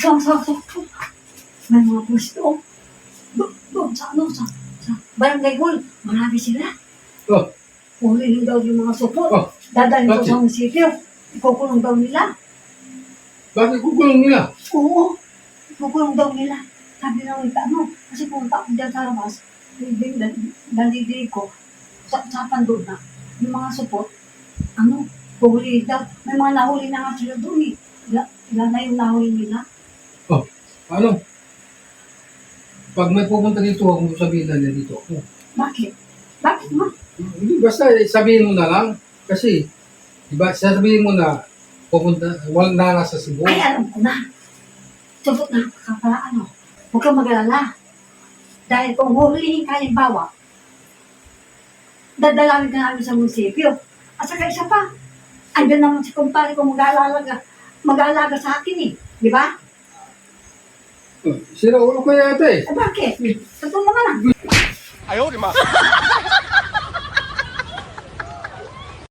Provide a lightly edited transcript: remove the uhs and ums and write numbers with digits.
So. May mga pwesto. Doon sa barangay hall. Marami sila. Oh, Hulihin daw yung mga supot. oh, Dadalhin ko bakit? sa munisipyo. Ikukulong daw nila. Bakit kukulong nila? Oo. Ikukulong daw nila. Sabi ng ano, kasi pumunta ako dyan sa labas. Dalidig ko. Sapan doon na. Yung mga supot, hulihin daw. May mga nahuli na nga sila doon eh. Ilan na yung nahuli nila. Oh, ano? Pag may pupunta dito, huwag mo sabihin na dito ako. Bakit? Bakit ma? Hindi, basta sabihin mo na lang. Kasi, diba, sasabihin mo na pupunta, walang nasa Cebu. Ay, alam ko na. Supot na kapala Huwag kang mag-alala. Dahil kung hulihin ka halimbawa, dadalawin ka namin sa munisipyo. At saka isa pa, andyan naman si kumpare ko mag-aalaga sa akin eh. Di ba? Sira ulo ko yata eh. Bakit? Totoo naman ah. Ayaw, di ma.